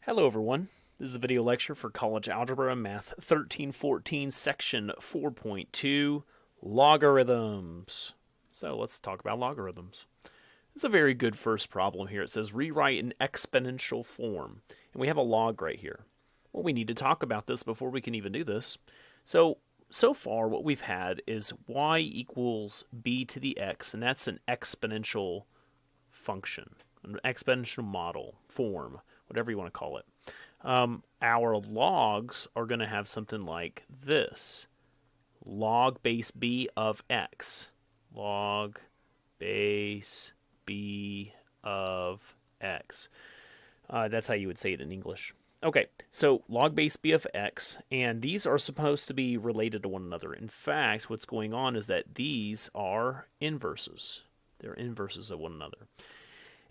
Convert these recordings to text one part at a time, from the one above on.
Hello everyone, this is a video lecture for College Algebra Math 1314 Section 4.2 Logarithms. So let's talk about logarithms. It's a very good first problem here. It says rewrite in exponential form. And we have a log right here. Well, we need to talk about this before we can even do this. So far what we've had is y equals b to the x, and that's an exponential function, an exponential model, form, whatever you want to call it. Our logs are going to have something like this. Log base b of x. Log base b of x. That's how you would say it in English. Okay, so log base b of x, and these are supposed to be related to one another. In fact, what's going on is that these are inverses. They're inverses of one another.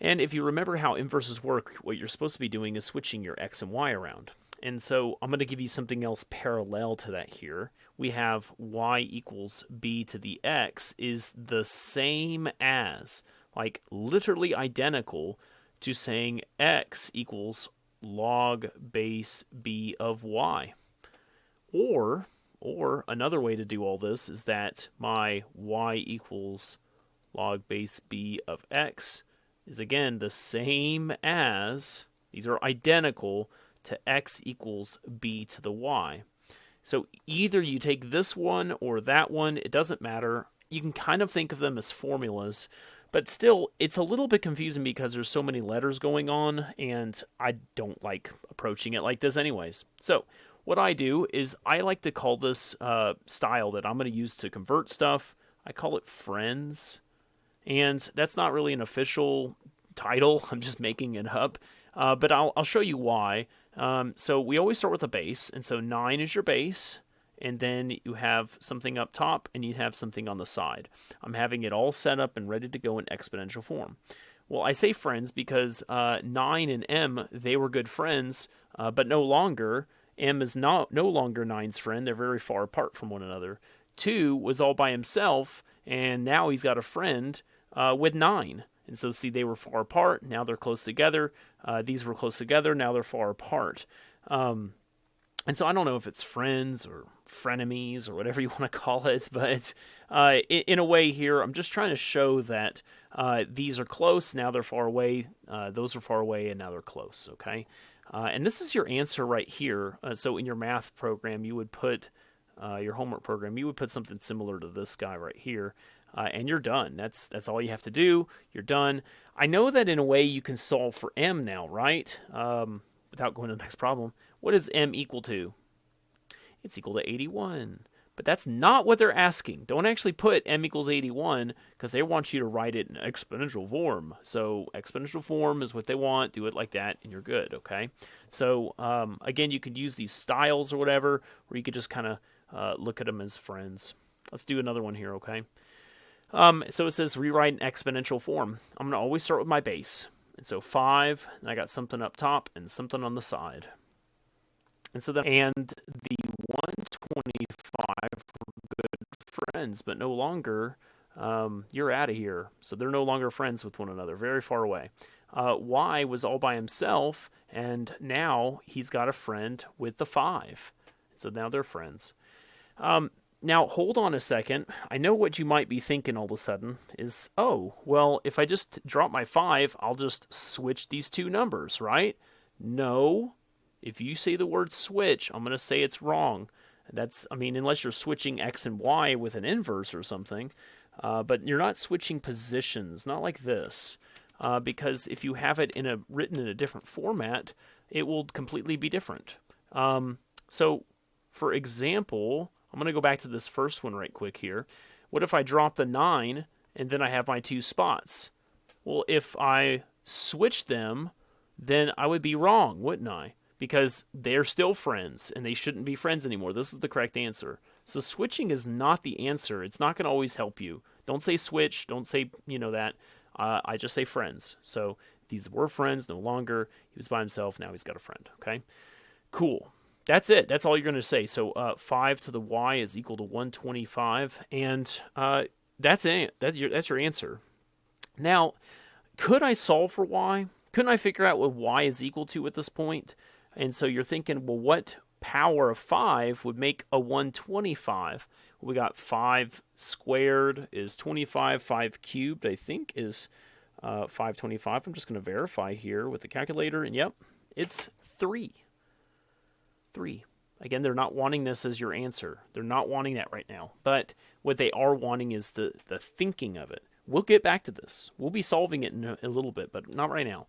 And if you remember how inverses work, what you're supposed to be doing is switching your x and y around. And so I'm going to give you something else parallel to that here. We have y equals b to the x is the same as, like literally identical to saying x equals log base b of y. Or another way to do all this is that my y equals log base b of x is again the same as, these are identical to x equals b to the y. So either you take this one or that one, it doesn't matter. You can kind of think of them as formulas, but still it's a little bit confusing because there's so many letters going on, and I don't like approaching it like this anyways. So what I do is I like to call this style that I'm going to use to convert stuff, I call it friends. And that's not really an official title. I'm just making it up. But I'll show you why. So we always start with a base. And so 9 is your base. And then you have something up top and you have something on the side. I'm having it all set up and ready to go in exponential form. Well, I say friends because 9 and m, they were good friends, but no longer. M is no longer 9's friend. They're very far apart from one another. 2 was all by himself, and now he's got a friend with 9. And so see, they were far apart, now they're close together. These were close together, now they're far apart. And so I don't know if it's friends or frenemies or whatever you want to call it, but in a way here, I'm just trying to show that these are close, now they're far away, those are far away, and now they're close, okay? And this is your answer right here. So in your math program, you would put, your homework program, you would put something similar to this guy right here. And you're done. That's all you have to do. You're done. I know that in a way you can solve for m now, right? Without going to the next problem. What is m equal to? It's equal to 81. But that's not what they're asking. Don't actually put m equals 81 because they want you to write it in exponential form. So exponential form is what they want. Do it like that and you're good, okay? So again, you could use these styles or whatever, or you could just kind of look at them as friends. Let's do another one here, okay? So it says rewrite in exponential form. I'm going to always start with my base. And so 5, and I got something up top and something on the side. And so the 125 were good friends, but no longer, you're out of here. So they're no longer friends with one another, very far away. Y was all by himself, and now he's got a friend with the 5. So now they're friends. Now, hold on a second. I know what you might be thinking all of a sudden is, oh, well, if I just drop my 5, I'll just switch these two numbers, right? No. If you say the word switch, I'm going to say it's wrong. Unless you're switching x and y with an inverse or something. But you're not switching positions, not like this. Because if you have it written in a different format, it will completely be different. So, for example, I'm going to go back to this first one right quick here. What if I drop the 9 and then I have my 2 spots? Well, if I switch them, then I would be wrong, wouldn't I? Because they're still friends and they shouldn't be friends anymore. This is the correct answer. So switching is not the answer. It's not going to always help you. Don't say switch. Don't say, that. I just say friends. So these were friends, no longer. He was by himself. Now he's got a friend. Okay? Cool. That's it. That's all you're going to say. So 5 to the y is equal to 125, and that's it. That's your answer. Now, could I solve for y? couldn't I figure out what y is equal to at this point? And so you're thinking, well, what power of 5 would make a 125? We got 5 squared is 25, 5 cubed, I think, is 525. I'm just going to verify here with the calculator, and yep, it's 3. 3. Again, they're not wanting this as your answer. They're not wanting that right now. But what they are wanting is the thinking of it. We'll get back to this. We'll be solving it in a little bit, but not right now.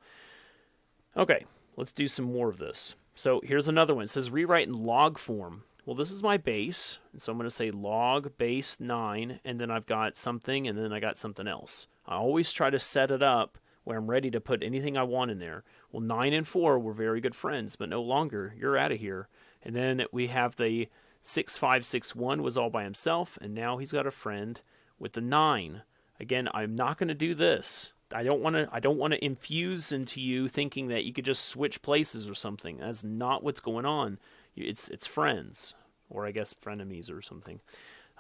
Okay, let's do some more of this. So here's another one. It says rewrite in log form. Well, this is my base, and so I'm going to say log base 9, and then I've got something, and then I got something else. I always try to set it up where I'm ready to put anything I want in there. Well, 9 and 4 were very good friends, but no longer. You're out of here. And then we have the 6561 was all by himself, and now he's got a friend with the 9. Again, I'm not going to do this. I don't want to infuse into you thinking that you could just switch places or something. That's not what's going on. It's friends, or I guess frenemies or something.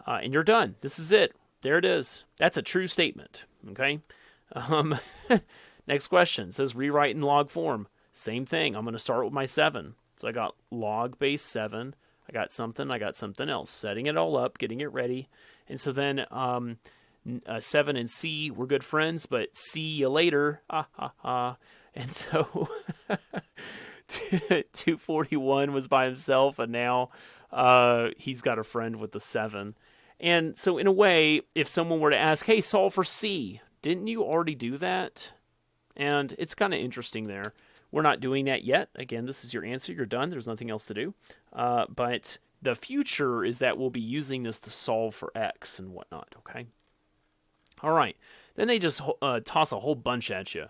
And you're done. This is it. There it is. That's a true statement. Okay. Next question. It says rewrite in log form. Same thing. I'm going to start with my 7. So I got log base 7. I got something else. Setting it all up, getting it ready. And so then 7 and C were good friends, but see you later. Ha ha ha. And so 241 was by himself, and now he's got a friend with the 7. And so in a way, if someone were to ask, hey, solve for C, didn't you already do that? And it's kind of interesting there. We're not doing that yet. Again, this is your answer. You're done. There's nothing else to do. But the future is that we'll be using this to solve for X and whatnot, okay? All right. Then they just toss a whole bunch at you.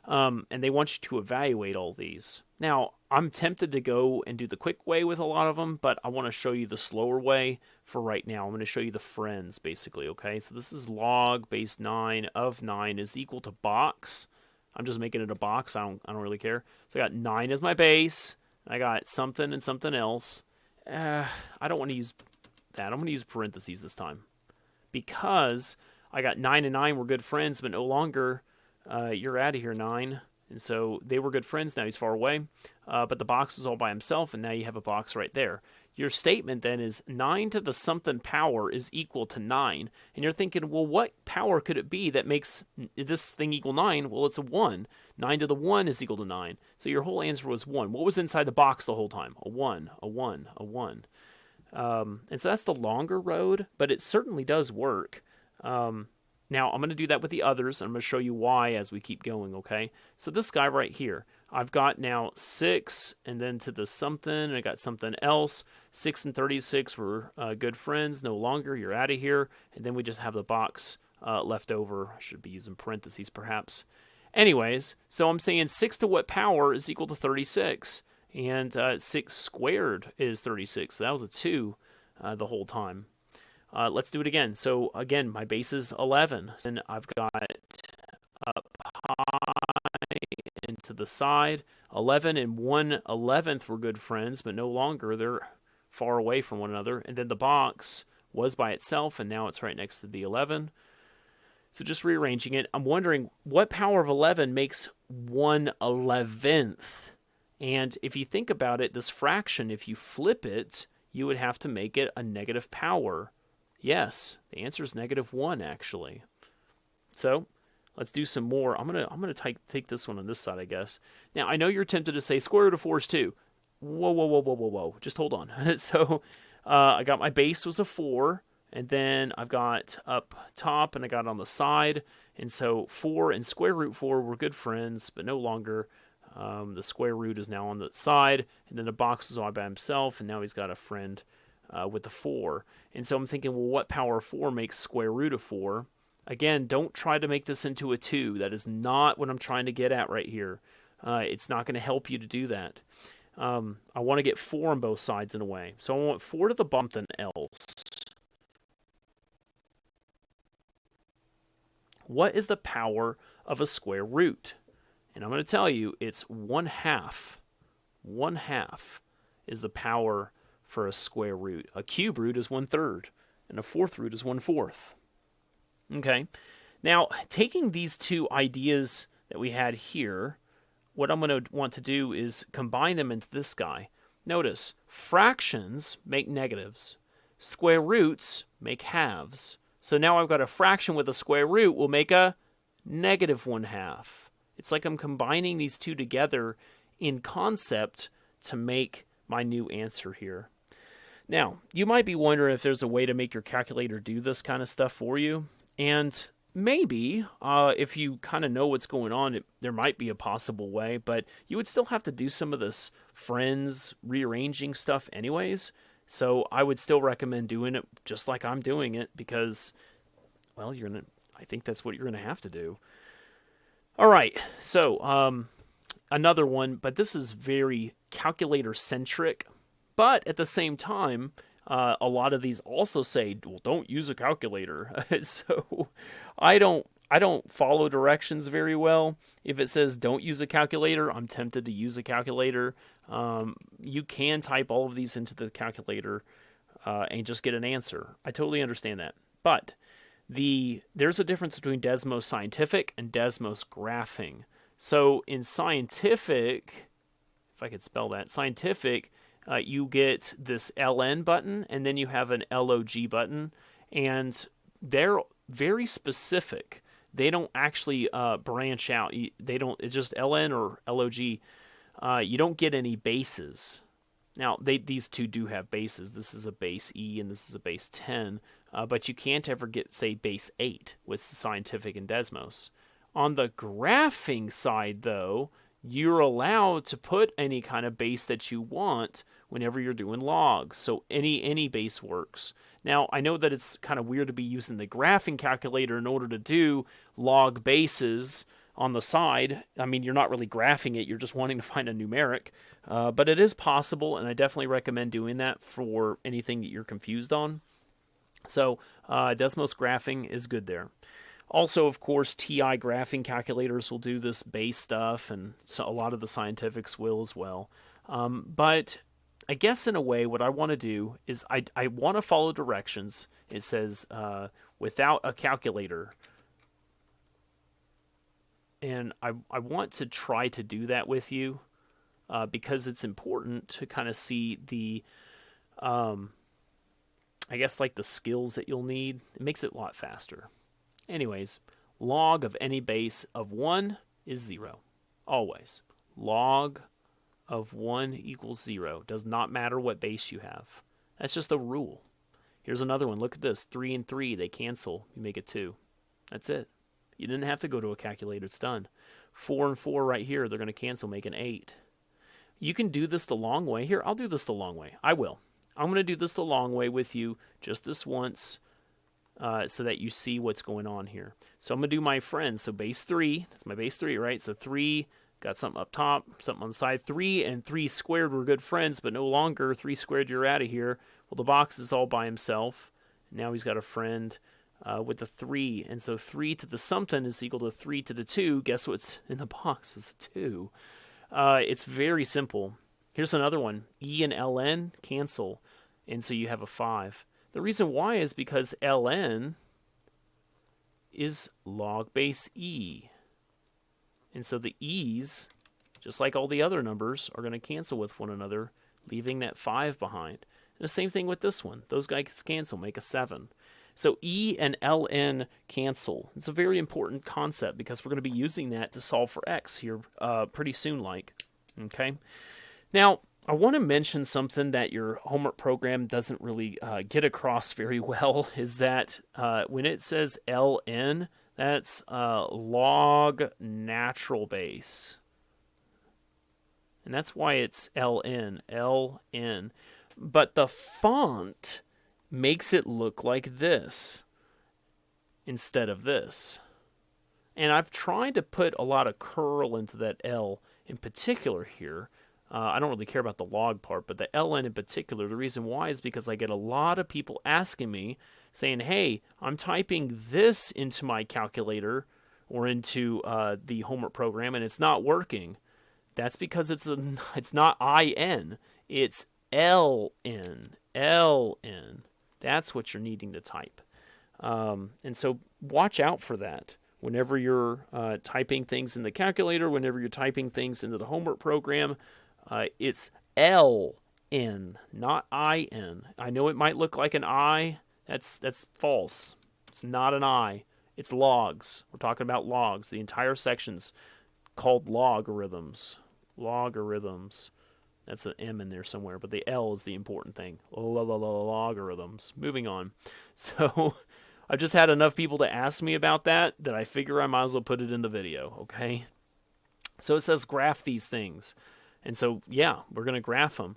And they want you to evaluate all these. Now, I'm tempted to go and do the quick way with a lot of them, but I want to show you the slower way for right now. I'm going to show you the friends, basically, okay? So this is log base 9 of 9 is equal to box. I'm just making it a box. I don't really care. So I got 9 as my base. I got something and something else. I don't want to use that. I'm going to use parentheses this time. Because I got 9 and 9 were good friends, but no longer. You're out of here, 9. And so they were good friends. Now he's far away. But the box is all by himself, and now you have a box right there. Your statement then is 9 to the something power is equal to 9. And you're thinking, well, what power could it be that makes this thing equal 9? Well, it's a 1. 9 to the 1 is equal to 9. So your whole answer was 1. What was inside the box the whole time? A 1, a 1, a 1. And so that's the longer road, but it certainly does work. Now, I'm going to do that with the others, and I'm going to show you why as we keep going, okay? So this guy right here, I've got now 6, and then to the something, and I got something else. 6 and 36 were good friends. No longer. You're out of here. And then we just have the box left over. I should be using parentheses, perhaps. Anyways, so I'm saying 6 to what power is equal to 36? And 6 squared is 36. So that was a 2 the whole time. Let's do it again. So again, my base is 11. And I've got up high and to the side. 11 and 1/11 were good friends, but no longer. They're far away from one another. And then the box was by itself, and now it's right next to the 11. So just rearranging it, I'm wondering what power of 11 makes 1/11th? And if you think about it, this fraction, if you flip it, you would have to make it a negative power. Yes, the answer is -1, actually. So let's do some more. I'm gonna take this one on this side, I guess. Now I know you're tempted to say square root of 4 is 2. Whoa! Just hold on. So I got my base was a 4, and then I've got up top and I got on the side, and so 4 and square root 4 were good friends, but no longer. The square root is now on the side, and then the box is all by himself, and now he's got a friend with the 4. And so I'm thinking, well, what power of 4 makes square root of 4? Again, don't try to make this into a 2. That is not what I'm trying to get at right here. It's not going to help you to do that. I want to get 4 on both sides in a way. So I want 4 to the bottom than else. What is the power of a square root? And I'm going to tell you, it's 1/2. 1/2 is the power for a square root. A cube root is 1/3, and a fourth root is 1/4. Okay, now taking these two ideas that we had here, what I'm going to want to do is combine them into this guy. Notice, fractions make negatives. Square roots make halves. So now I've got a fraction with a square root will make a negative 1/2. It's like I'm combining these two together in concept to make my new answer here. Now, you might be wondering if there's a way to make your calculator do this kind of stuff for you. And maybe, if you kind of know what's going on, there might be a possible way, but you would still have to do some of this friends rearranging stuff anyways. So I would still recommend doing it just like I'm doing it because, well, I think that's what you're going to have to do. All right, so another one, but this is very calculator-centric. But at the same time, a lot of these also say, well, don't use a calculator. So I don't follow directions very well. If it says don't use a calculator, I'm tempted to use a calculator. You can type all of these into the calculator and just get an answer. I totally understand that. But there's a difference between Desmos Scientific and Desmos Graphing. So in Scientific, if I could spell that, Scientific, you get this LN button, and then you have an LOG button, and they're very specific. They don't actually branch out. It's just LN or LOG. You don't get any bases. Now, these two do have bases. This is a base E, and this is a base 10, but you can't ever get, say, base 8 with the Scientific and Desmos. On the graphing side, though, you're allowed to put any kind of base that you want whenever you're doing logs. So any base works. Now, I know that it's kind of weird to be using the graphing calculator in order to do log bases on the side. I mean, you're not really graphing it. You're just wanting to find a numeric. But it is possible, and I definitely recommend doing that for anything that you're confused on. So Desmos Graphing is good there. Also, of course, TI graphing calculators will do this base stuff, and so a lot of the scientifics will as well. But I guess in a way, what I want to do is I want to follow directions. It says without a calculator. And I want to try to do that with you because it's important to kind of see the, I guess, like the skills that you'll need. It makes it a lot faster. Anyways, log of any base of 1 is 0. Always. Log of 1 equals 0. Does not matter what base you have. That's just a rule. Here's another one. Look at this. 3 and 3, they cancel. You make it 2. That's it. You didn't have to go to a calculator. It's done. 4 and 4 right here, they're going to cancel, make an 8. You can do this the long way. Here, I'll do this the long way. I will. I'm going to do this the long way with you just this once. So that you see what's going on here. So I'm going to do my friends. So base 3, that's my base 3, right? So 3, got something up top, something on the side. 3 and 3 squared were good friends, but no longer. 3 squared, you're out of here. Well, the box is all by himself. Now he's got a friend with a 3. And so 3 to the something is equal to 3 to the 2. Guess what's in the box is a 2. It's very simple. Here's another one. E and LN cancel. And so you have a 5. The reason why is because ln is log base e. And so the e's, just like all the other numbers, are going to cancel with one another, leaving that 5 behind. And the same thing with this one. Those guys cancel, make a 7. So e and ln cancel. It's a very important concept because we're going to be using that to solve for x here pretty soon like. Okay. Now, I want to mention something that your homework program doesn't really get across very well, is that when it says ln, that's log natural base. And that's why it's ln. But the font makes it look like this instead of this. And I've tried to put a lot of curl into that L in particular here. I don't really care about the log part, but the ln in particular, the reason why is because I get a lot of people asking me, saying, hey, I'm typing this into my calculator or into the homework program, and it's not working. That's because it's not in, it's ln. That's what you're needing to type. And so watch out for that. whenever you're typing things in the calculator, whenever you're typing things into the homework program, it's L-N, not I-N. I know it might look like an I. That's false. It's not an I. It's logs. We're talking about logs. The entire section's called logarithms. Logarithms. That's an M in there somewhere, but the L is the important thing. Logarithms. Moving on. So I've just had enough people to ask me about that I figure I might as well put it in the video, okay? So it says graph these things. And so, yeah, we're going to graph them.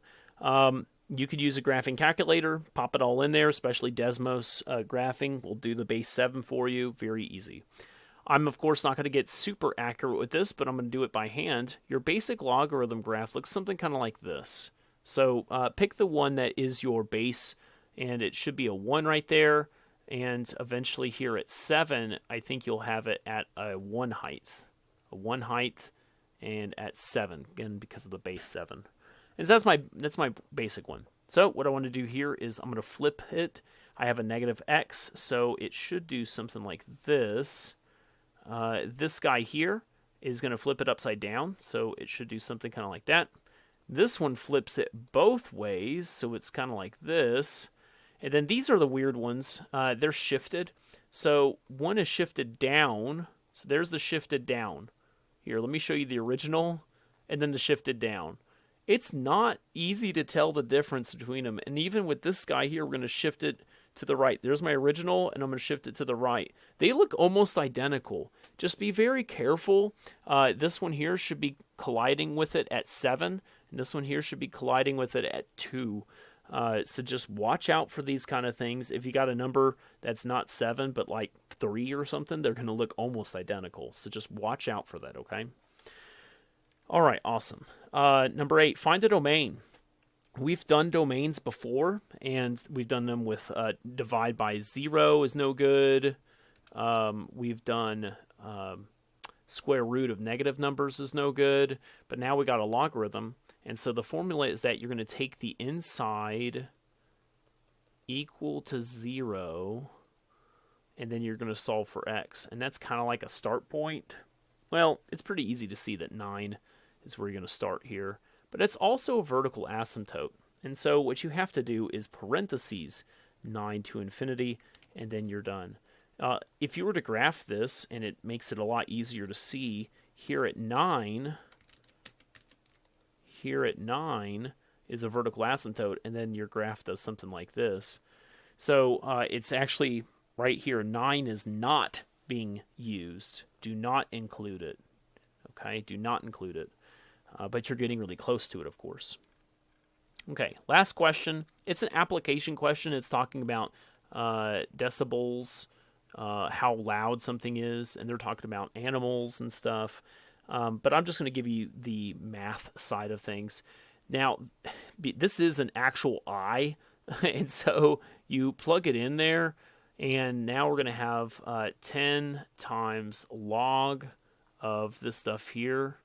You could use a graphing calculator, pop it all in there, especially Desmos graphing will do the base 7 for you. Very easy. I'm, of course, not going to get super accurate with this, but I'm going to do it by hand. Your basic logarithm graph looks something kind of like this. So pick the one that is your base, and it should be a 1 right there. And eventually here at 7, I think you'll have it at a 1 height. A 1 height and at 7, again, because of the base 7. And so that's my basic one. So what I want to do here is I'm going to flip it. I have a negative x, so it should do something like this. This guy here is going to flip it upside down, so it should do something kind of like that. This one flips it both ways, so it's kind of like this. And then these are the weird ones. They're shifted. So one is shifted down. So there's the shifted down. Here, let me show you the original and then the shifted down. It's not easy to tell the difference between them. And even with this guy here, we're going to shift it to the right. There's my original, and I'm going to shift it to the right. They look almost identical. Just be very careful. This one here should be colliding with it at 7, and this one here should be colliding with it at 2. So just watch out for these kind of things. If you got a number that's not 7, but like 3 or something, they're going to look almost identical. So just watch out for that, okay? All right, awesome. Number 8, find a domain. We've done domains before, and we've done them with divide by 0 is no good. We've done square root of negative numbers is no good. But now we got a logarithm. And so the formula is that you're going to take the inside equal to 0, and then you're going to solve for x. And that's kind of like a start point. Well, it's pretty easy to see that 9 is where you're going to start here. But it's also a vertical asymptote. And so what you have to do is parentheses 9 to infinity, and then you're done. If you were to graph this, and it makes it a lot easier to see, here at 9 is a vertical asymptote, and then your graph does something like this. So it's actually right here, 9 is not being used. Do not include it. Okay, do not include it. But you're getting really close to it, of course. Okay, last question. It's an application question. It's talking about decibels, how loud something is, and they're talking about animals and stuff. But I'm just going to give you the math side of things. Now, this is an actual I, and so you plug it in there, and now we're going to have 10 times log of this stuff here.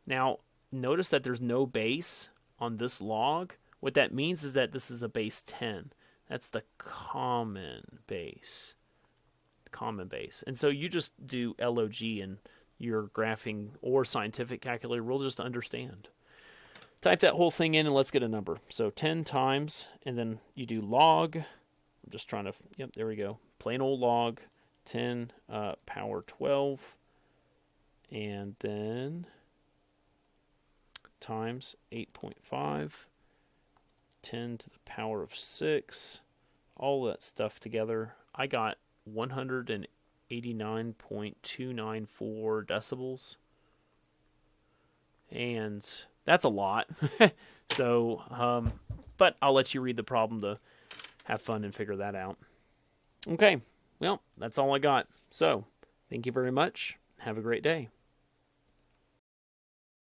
Now, notice that there's no base on this log. What that means is that this is a base 10. That's the common base. Common base. And so you just do log and your graphing or scientific calculator will just understand. Type that whole thing in and let's get a number. So 10 times, and then you do log. I'm just trying to, yep, there we go. Plain old log, 10 power 12, and then times 8.5, 10 to the power of 6, all that stuff together. I got 189.294 decibels. And that's a lot. So, but I'll let you read the problem to have fun and figure that out. Okay, well, that's all I got. So, thank you very much. Have a great day.